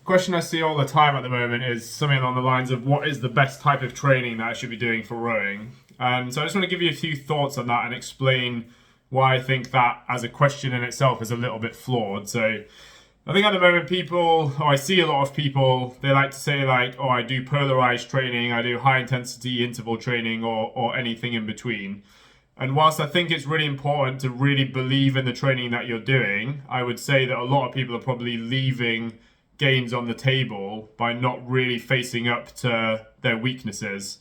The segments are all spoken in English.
question I see all the time at the moment is something along the lines of what is the best type of training that I should be doing for rowing. And so I just want to give you a few thoughts on that and explain why I think that as a question in itself is a little bit flawed. So I think at the moment I see a lot of people, they like to say like, oh, I do polarized training, I do high intensity interval training or anything in between. And whilst I think it's really important to really believe in the training that you're doing, I would say that a lot of people are probably leaving gains on the table by not really facing up to their weaknesses.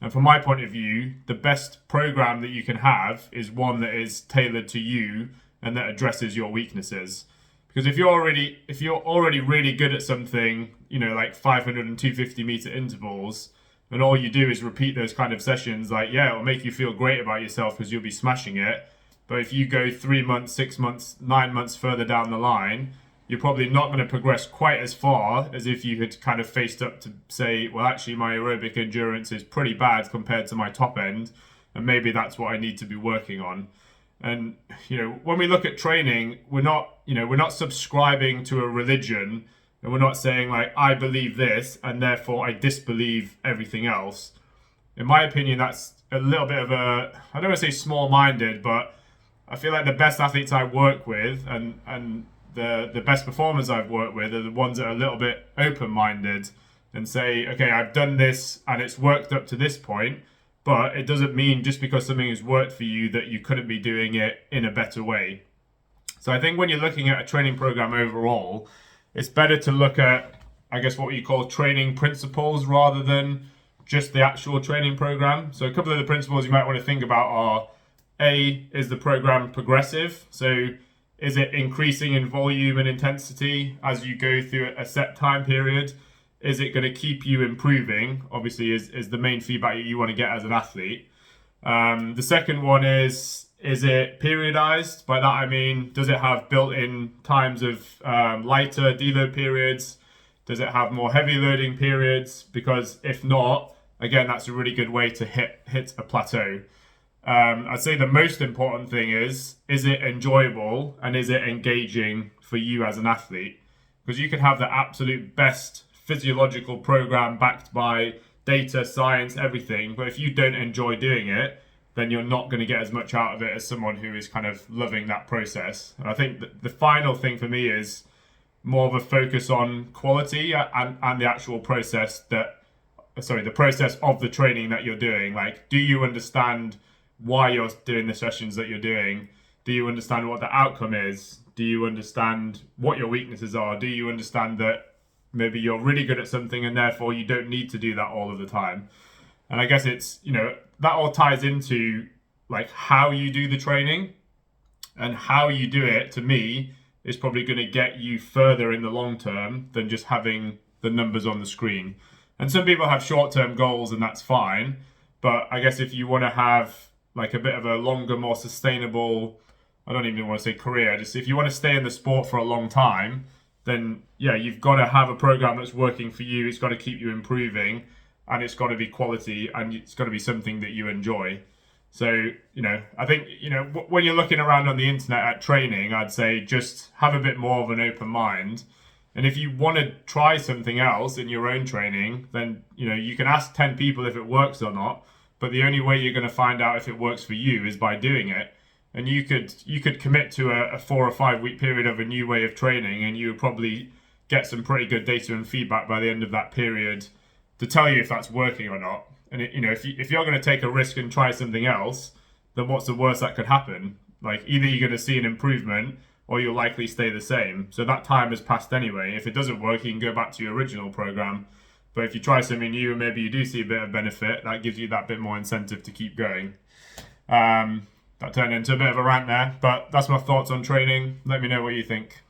And from my point of view, the best program that you can have is one that is tailored to you and that addresses your weaknesses. Because if you're already really good at something, like 500 and 250 meter intervals, and all you do is repeat those kind of sessions, like, yeah, it'll make you feel great about yourself because you'll be smashing it. But if you go 3 months, 6 months, 9 months further down the line, you're probably not going to progress quite as far as if you had kind of faced up to say, well, actually, my aerobic endurance is pretty bad compared to my top end, and maybe that's what I need to be working on. And when we look at training, we're not subscribing to a religion, and we're not saying like, I believe this and therefore I disbelieve everything else. In my opinion, that's a little bit of I don't want to say small-minded, but I feel like the best athletes I work with and the best performers I've worked with are the ones that are a little bit open-minded and say, okay, I've done this and it's worked up to this point, but it doesn't mean just because something has worked for you that you couldn't be doing it in a better way. So I think when you're looking at a training program overall, it's better to look at, I guess, what you call training principles rather than just the actual training program. So a couple of the principles you might want to think about are, A, is the program progressive? So is it increasing in volume and intensity as you go through a set time period? Is it going to keep you improving? Obviously, is the main feedback you want to get as an athlete. The second one is it periodized? By that I mean, does it have built-in times of lighter deload periods? Does it have more heavy loading periods? Because if not, again, that's a really good way to hit a plateau. I'd say the most important thing is it enjoyable and is it engaging for you as an athlete? Because you can have the absolute best physiological program backed by data, science, everything, but if you don't enjoy doing it, then you're not going to get as much out of it as someone who is kind of loving that process. And I think that the final thing for me is more of a focus on quality and the actual process the process of the training that you're doing. Like, do you understand why you're doing the sessions that you're doing? Do you understand what the outcome is? Do you understand what your weaknesses are? Do you understand that maybe you're really good at something and therefore you don't need to do that all of the time? And I guess it's, that all ties into like how you do the training, and how you do it, to me, is probably going to get you further in the long term than just having the numbers on the screen. And some people have short-term goals and that's fine. But I guess if you want to have like a bit of a longer, more sustainable, I don't even want to say career, just if you want to stay in the sport for a long time, then yeah, you've got to have a program that's working for you. It's got to keep you improving, and it's got to be quality, and it's got to be something that you enjoy. So, I think, when you're looking around on the internet at training, I'd say just have a bit more of an open mind. And if you want to try something else in your own training, then, you can ask 10 people if it works or not. But the only way you're going to find out if it works for you is by doing it. And you could commit to a 4 or 5 week period of a new way of training, and you would probably get some pretty good data and feedback by the end of that period to tell you if that's working or not. And if you're going to take a risk and try something else, then what's the worst that could happen? Like, either you're going to see an improvement or you'll likely stay the same. So that time has passed anyway. If it doesn't work, you can go back to your original program. But if you try something new and maybe you do see a bit of benefit, that gives you that bit more incentive to keep going. That turned into a bit of a rant there, but that's my thoughts on training. Let me know what you think.